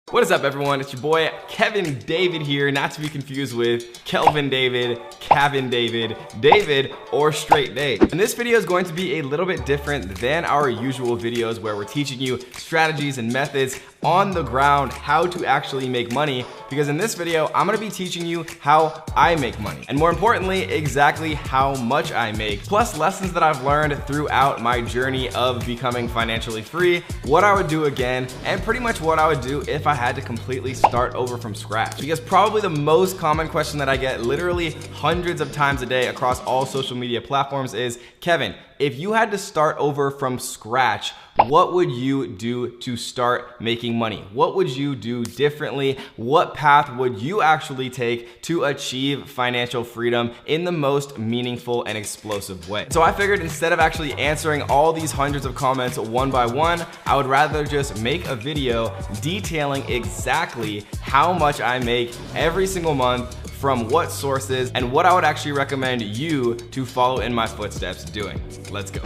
What is up, everyone? It's your boy KevinDavid here, not to be confused with KevinDavid, KevinDavid, David, or straight Dave. And this video is going to be a little bit different than our usual videos where we're teaching you strategies and methods on the ground, how to actually make money, because in this video, I'm gonna be teaching you how I make money. And more importantly, exactly how much I make, plus lessons that I've learned throughout my journey of becoming financially free, what I would do again, and pretty much what I would do if I had to completely start over from scratch. Because probably the most common question that I get literally hundreds of times a day across all social media platforms is, Kevin, if you had to start over from scratch, what would you do to start making money? What would you do differently? What path would you actually take to achieve financial freedom in the most meaningful and explosive way? So I figured instead of actually answering all these hundreds of comments one by one, I would rather just make a video detailing exactly how much I make every single month, from what sources, and what I would actually recommend you to follow in my footsteps doing. Let's go.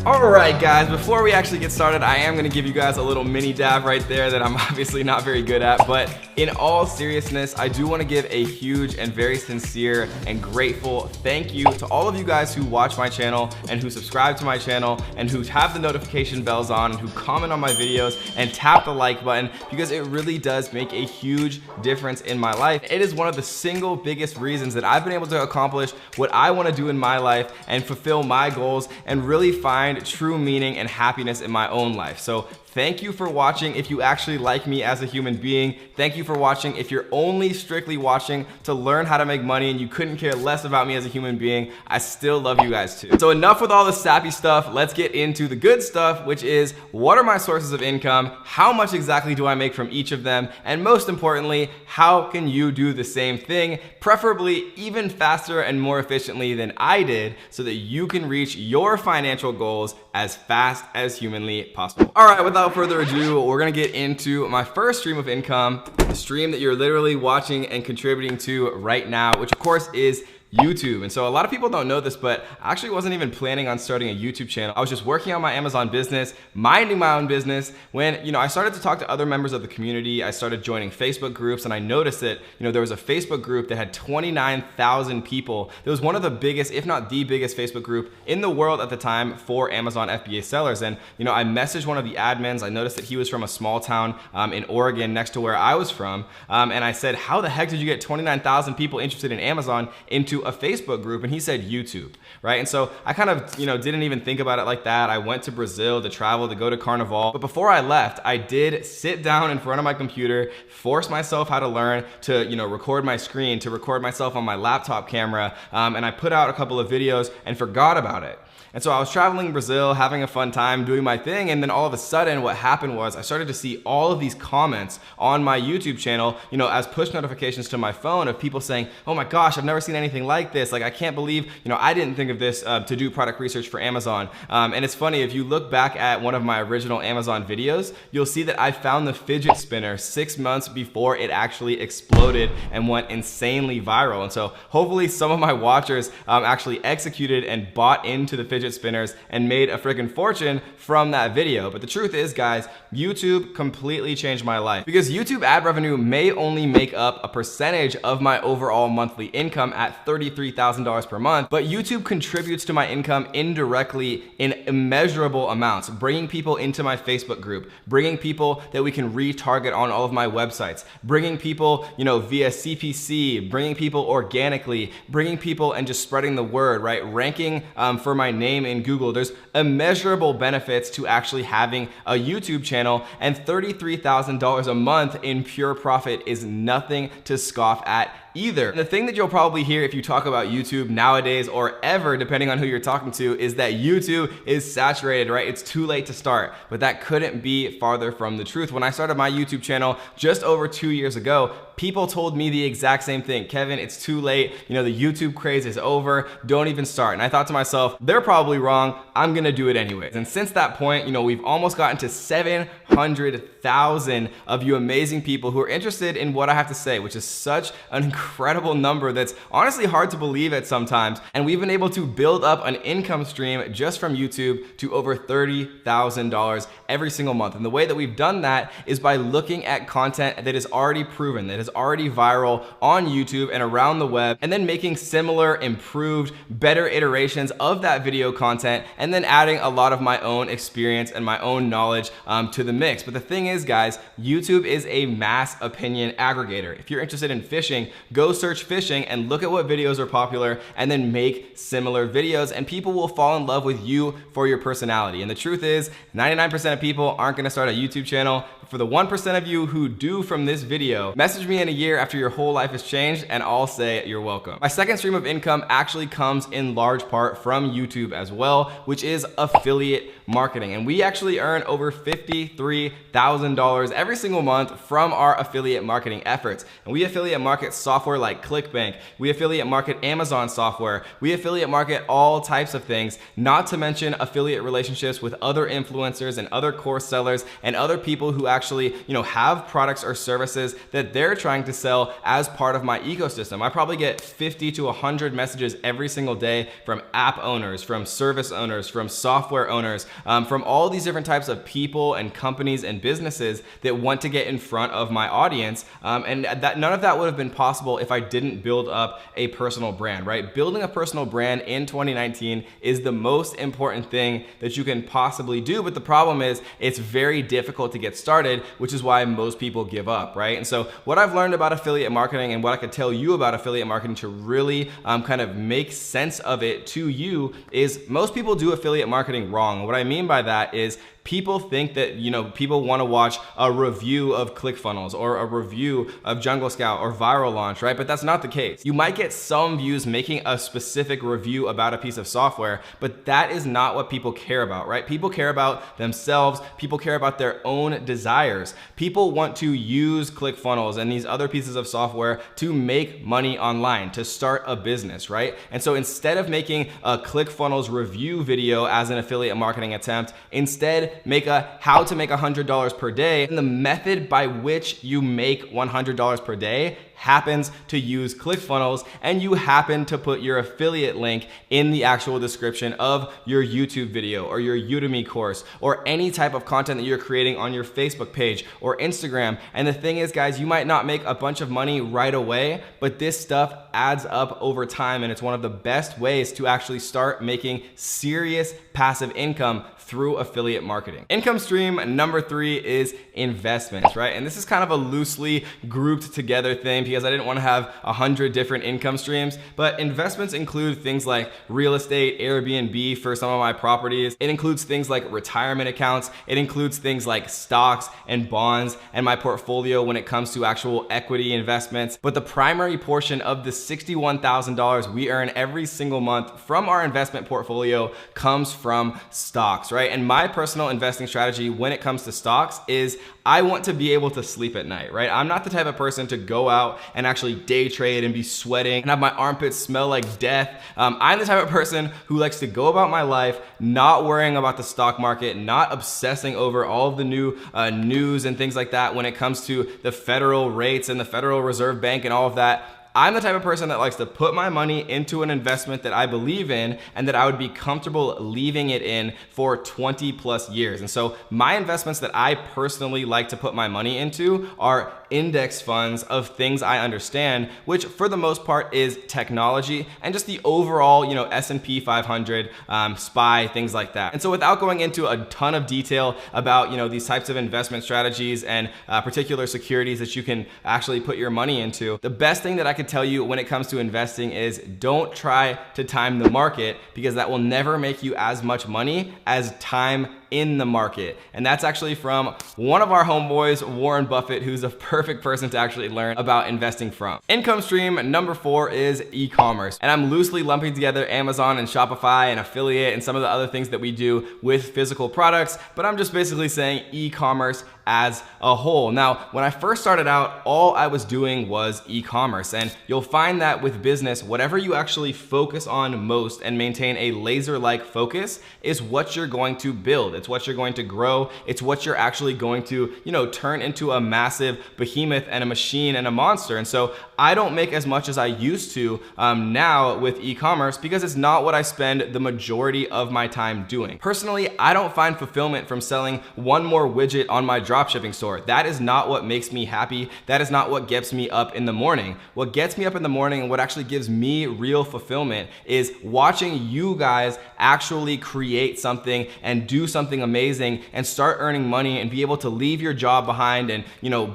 Alright guys, before we actually get started, I am going to give you guys a little mini dab right there that I'm obviously not very good at, but in all seriousness, I do want to give a huge and very sincere and grateful thank you to all of you guys who watch my channel and who subscribe to my channel and who have the notification bells on and who comment on my videos and tap the like button, because it really does make a huge difference in my life. It is one of the single biggest reasons that I've been able to accomplish what I want to do in my life and fulfill my goals and really find true meaning and happiness in my own life. So thank you for watching if you actually like me as a human being. Thank you for watching if you're only strictly watching to learn how to make money and you couldn't care less about me as a human being. I still love you guys too. So enough with all the sappy stuff. Let's get into the good stuff, which is what are my sources of income? How much exactly do I make from each of them? And most importantly, how can you do the same thing, preferably even faster and more efficiently than I did, so that you can reach your financial goals as fast as humanly possible. All right, without further ado, we're gonna get into my first stream of income, the stream that you're literally watching and contributing to right now, which of course is YouTube. And so a lot of people don't know this, but I actually wasn't even planning on starting a YouTube channel. I was just working on my Amazon business, minding my own business, when I started to talk to other members of the community. I started joining Facebook groups, and I noticed that there was a Facebook group that had 29,000 people. It was one of the biggest, if not the biggest, Facebook group in the world at the time for Amazon FBA sellers. And I messaged one of the admins. I noticed that he was from a small town in Oregon next to where I was from, and I said, how the heck did you get 29,000 people interested in Amazon into a Facebook group? And he said YouTube, right? And so I kind of didn't even think about it like that. I went to Brazil to travel, to go to Carnival, but before I left, I did sit down in front of my computer, force myself how to learn to record my screen, to record myself on my laptop camera, and I put out a couple of videos and forgot about it. And so I was traveling in Brazil, having a fun time, doing my thing, and then all of a sudden what happened was I started to see all of these comments on my YouTube channel, as push notifications to my phone of people saying, oh my gosh, I've never seen anything like this. Like, I can't believe, I didn't think of this to do product research for Amazon. And it's funny, if you look back at one of my original Amazon videos, you'll see that I found the fidget spinner 6 months before it actually exploded and went insanely viral. And so hopefully some of my watchers actually executed and bought into the fidget spinners and made a freaking fortune from that video. But the truth is, guys, YouTube completely changed my life, because YouTube ad revenue may only make up a percentage of my overall monthly income at $33,000 per month, but YouTube contributes to my income indirectly in immeasurable amounts, bringing people into my Facebook group, bringing people that we can retarget on all of my websites, bringing people via CPC, bringing people organically, bringing people and just spreading the word, right? Ranking for my name in Google. There's immeasurable benefits to actually having a YouTube channel, and $33,000 a month in pure profit is nothing to scoff at either. And the thing that you'll probably hear if you talk about YouTube nowadays, or ever, depending on who you're talking to, is that YouTube is saturated, right? It's too late to start. But that couldn't be farther from the truth. When I started my YouTube channel just over 2 years ago, people told me the exact same thing. Kevin, it's too late. You know, the YouTube craze is over. Don't even start. And I thought to myself, they're probably wrong. I'm gonna do it anyways. And since that point, you know, we've almost gotten to 700,000 of you amazing people who are interested in what I have to say, which is such an incredible number that's honestly hard to believe at sometimes. And we've been able to build up an income stream just from YouTube to over $30,000 every single month. And the way that we've done that is by looking at content that is already proven, that is already viral on YouTube and around the web, and then making similar, improved, better iterations of that video content, and then adding a lot of my own experience and my own knowledge to the mix. But the thing is, guys, YouTube is a mass opinion aggregator. If you're interested in fishing, go search fishing and look at what videos are popular and then make similar videos, and people will fall in love with you for your personality. And the truth is, 99% of people aren't gonna start a YouTube channel. For the 1% of you who do from this video, message me in a year after your whole life has changed and I'll say you're welcome. My second stream of income actually comes in large part from YouTube as well, which is affiliate marketing. And we actually earn over $53,000 every single month from our affiliate marketing efforts. And we affiliate market software like ClickBank. We affiliate market Amazon software. We affiliate market all types of things, not to mention affiliate relationships with other influencers and other course sellers and other people who actually, you know, have products or services that they're trying to sell as part of my ecosystem. I probably get 50 to 100 messages every single day from app owners, from service owners, from software owners, from all these different types of people and companies and businesses that want to get in front of my audience. And that none of that would have been possible if I didn't build up a personal brand, right? Building a personal brand in 2019 is the most important thing that you can possibly do. But the problem is it's very difficult to get started, which is why most people give up, right? And so what I've learned about affiliate marketing and what I could tell you about affiliate marketing to really kind of make sense of it to you is most people do affiliate marketing wrong. What I mean by that is people think that, you know, people want to watch a review of ClickFunnels or a review of Jungle Scout or Viral Launch, right? But that's not the case. You might get some views making a specific review about a piece of software, but that is not what people care about, right? People care about themselves. People care about their own desires. People want to use ClickFunnels and these other pieces of software to make money online, to start a business, right? And so instead of making a ClickFunnels review video as an affiliate marketing attempt, instead make a how to make $100 per day. And the method by which you make $100 per day happens to use ClickFunnels, and you happen to put your affiliate link in the actual description of your YouTube video or your Udemy course or any type of content that you're creating on your Facebook page or Instagram. And the thing is, guys, you might not make a bunch of money right away, but this stuff adds up over time, and it's one of the best ways to actually start making serious passive income through affiliate marketing. Income stream number 3 is investments, right? And this is kind of a loosely grouped together thing because I didn't want to have 100 different income streams, but investments include things like real estate, Airbnb for some of my properties. It includes things like retirement accounts. It includes things like stocks and bonds and my portfolio when it comes to actual equity investments. But the primary portion of the $61,000 we earn every single month from our investment portfolio comes from stocks, right? And my personal investing strategy when it comes to stocks is I want to be able to sleep at night, right? I'm not the type of person to go out and actually day trade and be sweating and have my armpits smell like death. I'm the type of person who likes to go about my life not worrying about the stock market, not obsessing over all of the new news and things like that when it comes to the federal rates and the Federal Reserve Bank and all of that. I'm the type of person that likes to put my money into an investment that I believe in and that I would be comfortable leaving it in for 20 plus years. And so my investments that I personally like to put my money into are index funds of things I understand, which for the most part is technology and just the overall, you know, S&P 500, SPY, things like that. And so without going into a ton of detail about, you know, these types of investment strategies and particular securities that you can actually put your money into, the best thing that I could tell you when it comes to investing is don't try to time the market, because that will never make you as much money as time in the market. And that's actually from one of our homeboys, Warren Buffett, who's a perfect person to actually learn about investing from. Income stream number 4 is e-commerce. And I'm loosely lumping together Amazon and Shopify and affiliate and some of the other things that we do with physical products, but I'm just basically saying e-commerce as a whole. Now, when I first started out, all I was doing was e-commerce, and you'll find that with business, whatever you actually focus on most and maintain a laser-like focus is what you're going to build. It's what you're going to grow. It's what you're actually going to, turn into a massive behemoth and a machine and a monster. And so I don't make as much as I used to now with e-commerce because it's not what I spend the majority of my time doing. Personally, I don't find fulfillment from selling one more widget on my dropshipping store. That is not what makes me happy. That is not what gets me up in the morning. What gets me up in the morning and what actually gives me real fulfillment is watching you guys actually create something and do something amazing and start earning money and be able to leave your job behind and,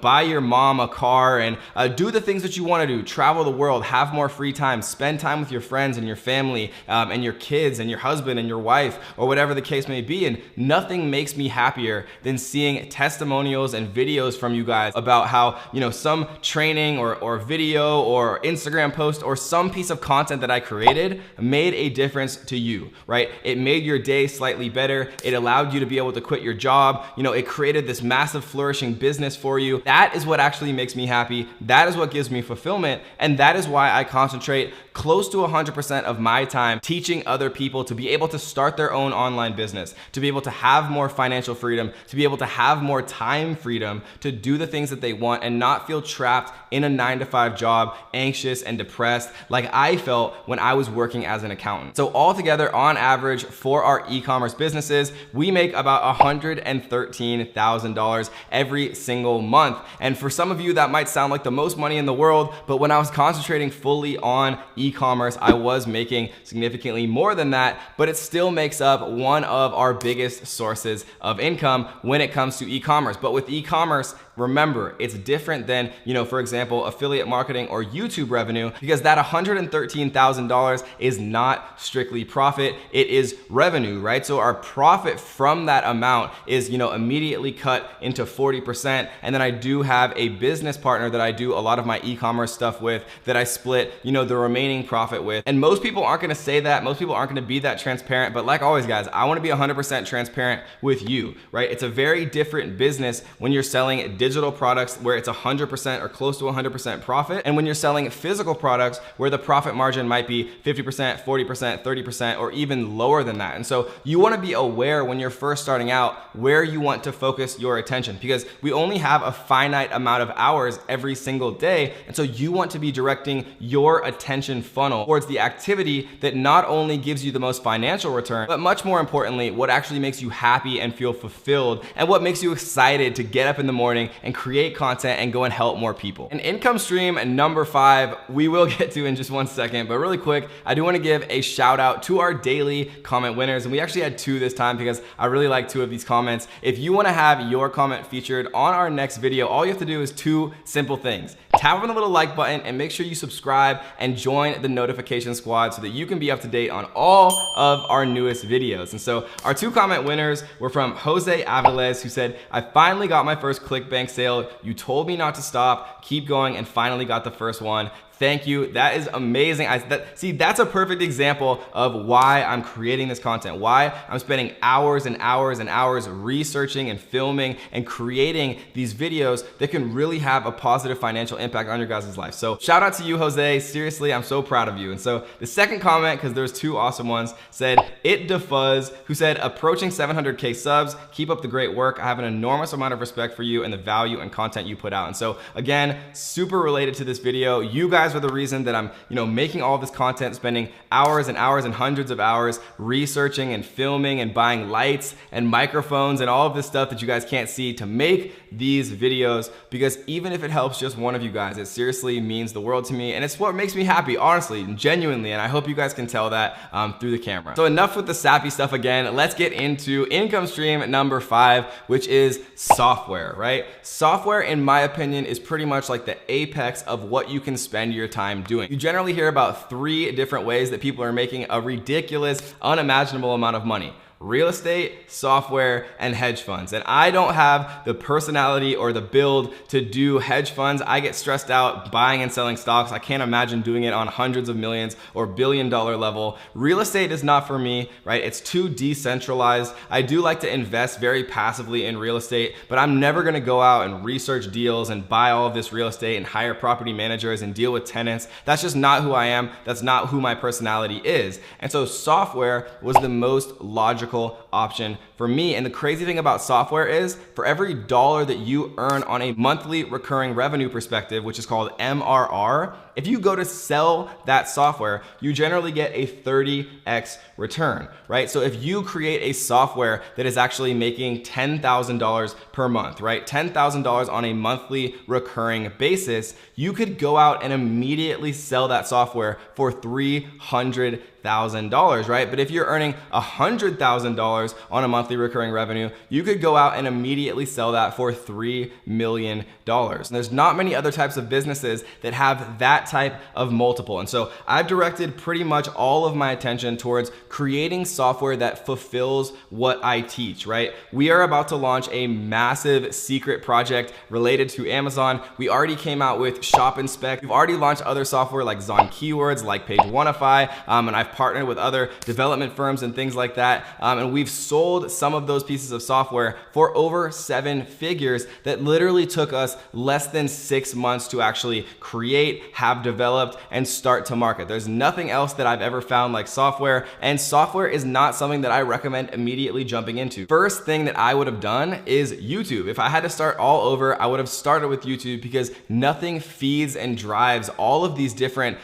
buy your mom a car and do the things that you want to do, travel the world, have more free time, spend time with your friends and your family and your kids and your husband and your wife or whatever the case may be. And nothing makes me happier than seeing testimonials and videos from you guys about how, some training or video or Instagram post or some piece of content that I created made a difference to you, right? It made your day slightly better. It allowed you to be able to quit your job. It created this massive flourishing business for you. That is what actually makes me happy. That is what gives me fulfillment. And that is why I concentrate close to 100% of my time teaching other people to be able to start their own online business, to be able to have more financial freedom, to be able to have more time freedom to do the things that they want and not feel trapped in a 9-to-5 job, anxious and depressed like I felt when I was working as an accountant. So altogether, on average, for our e-commerce businesses, we make about $113,000 every single month. And for some of you, that might sound like the most money in the world, but when I was concentrating fully on e-commerce, I was making significantly more than that, but it still makes up one of our biggest sources of income when it comes to e-commerce. But with e-commerce, remember, it's different than, for example, affiliate marketing or YouTube revenue, because that $113,000 is not strictly profit, it is revenue, right? So our profit from that amount is, immediately cut into 40%. And then I do have a business partner that I do a lot of my e-commerce stuff with that I split, the remaining profit with. And most people aren't gonna say that, most people aren't gonna be that transparent, but like always, guys, I wanna be 100% transparent with you, right? It's a very different business when you're selling digital products where it's 100% or close to 100% profit, and when you're selling physical products where the profit margin might be 50%, 40%, 30%, or even lower than that. And so you wanna be aware when you're first starting out where you want to focus your attention, because we only have a finite amount of hours every single day. And so you want to be directing your attention funnel towards the activity that not only gives you the most financial return, but much more importantly, what actually makes you happy and feel fulfilled, and what makes you excited to get up in the morning and create content and go and help more people. And income stream number 5, we will get to in just one second, but really quick, I do want to give a shout out to our daily comment winners. And we actually had 2 this time because I really like 2 of these comments. If you want to have your comment featured on our next video, all you have to do is 2 simple things. Tap on the little like button and make sure you subscribe and join the notification squad so that you can be up to date on all of our newest videos. And so our 2 comment winners were from Jose Aviles, who said, "I finally got my first ClickBank sale. You told me not to stop, keep going, and finally got the first one. Thank you." That is amazing. See, that's a perfect example of why I'm creating this content, why I'm spending hours and hours and hours researching and filming and creating these videos that can really have a positive financial impact on your guys' life. So shout out to you, Jose. Seriously, I'm so proud of you. And so the second comment, because there's 2 awesome ones, said itDefuzz, who said, "Approaching 700K subs. Keep up the great work. I have an enormous amount of respect for you and the value and content you put out." And so again, super related to this video. You guys are the reason that I'm, making all this content, spending hours and hours and hundreds of hours researching and filming and buying lights and microphones and all of this stuff that you guys can't see to make these videos, because even if it helps just one of you guys, it seriously means the world to me, and it's what makes me happy, honestly and genuinely, and I hope you guys can tell that through the camera. So enough with the sappy stuff again. Let's get into income stream number 5, which is software, right? Software, in my opinion, is pretty much like the apex of what you can spend your time doing. You generally hear about 3 different ways that people are making a ridiculous, unimaginable amount of money. real estate, software, and hedge funds. And I don't have the personality or the build to do hedge funds. I get stressed out buying and selling stocks. I can't imagine doing it on hundreds of millions or billion-dollar level. Real estate is not for me, right? It's too decentralized. I do like to invest very passively in real estate, but I'm never gonna go out and research deals and buy all of this real estate and hire property managers and deal with tenants. That's just not who I am. That's not who my personality is. And so software was the most logical option for me. And the crazy thing about software is for every dollar that you earn on a monthly recurring revenue perspective, which is called MRR, if you go to sell that software, you generally get a 30x return, right? So if you create a software that is actually making $10,000 per month, right? $10,000 on a monthly recurring basis, you could go out and immediately sell that software for $300,000, right? But if you're earning $100,000 on a monthly recurring revenue, you could go out and immediately sell that for $3 million. And there's not many other types of businesses that have that type of multiple. And so I've directed pretty much all of my attention towards creating software that fulfills what I teach, right? We are about to launch a massive secret project related to Amazon. We already came out with Shop Inspect. We've already launched other software like Zon Keywords, like Page Oneify, and I've partnered with other development firms and things like that. And we've sold some of those pieces of software for over 7 figures that literally took us less than 6 months to actually create, have developed, and start to market. There's nothing else that I've ever found like software, and software is not something that I recommend immediately jumping into. First thing that I would have done is YouTube. If I had to start all over, I would have started with YouTube because nothing feeds and drives all of these different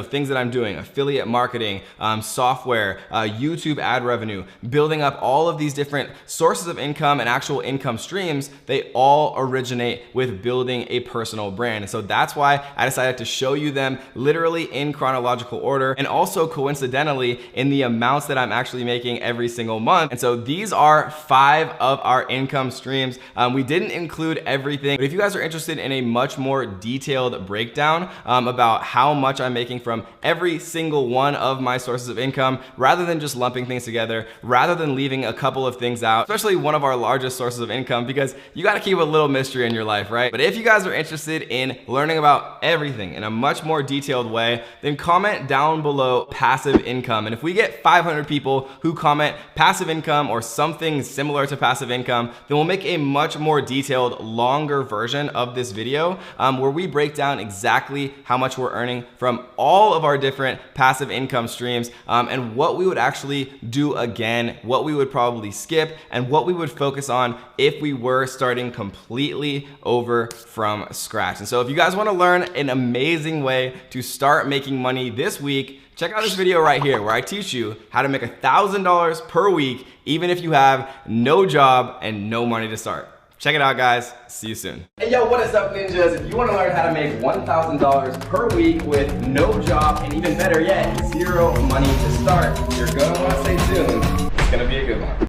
things that I'm doing: affiliate marketing, software, YouTube ad revenue, building up all of these different sources of income and actual income streams. They all originate with building a personal brand. And so that's why I decided to show you them literally in chronological order, and also coincidentally in the amounts that I'm actually making every single month. And so these are 5 of our income streams. We didn't include everything, but if you guys are interested in a much more detailed breakdown about how much I'm making from every single one of my sources of income, rather than just lumping things together, rather than leaving a couple of things out, especially one of our largest sources of income, because you got to keep a little mystery in your life, right? But if you guys are interested in learning about everything in a much more detailed way, then comment down below passive income. And if we get 500 people who comment passive income or something similar to passive income, then we'll make a much more detailed, longer version of this video where we break down exactly how much we're earning from all of our different passive income streams, and what we would actually do again, what we would probably skip, and what we would focus on if we were starting completely over from scratch. And so if you guys want to learn an amazing way to start making money this week, check out this video right here where I teach you how to make $1,000 per week, even if you have no job and no money to start. Check it out, guys. See you soon. Hey, yo, what is up, ninjas? If you want to learn how to make $1,000 per week with no job, and even better yet, 0 money to start, you're going to want to stay tuned. It's going to be a good one.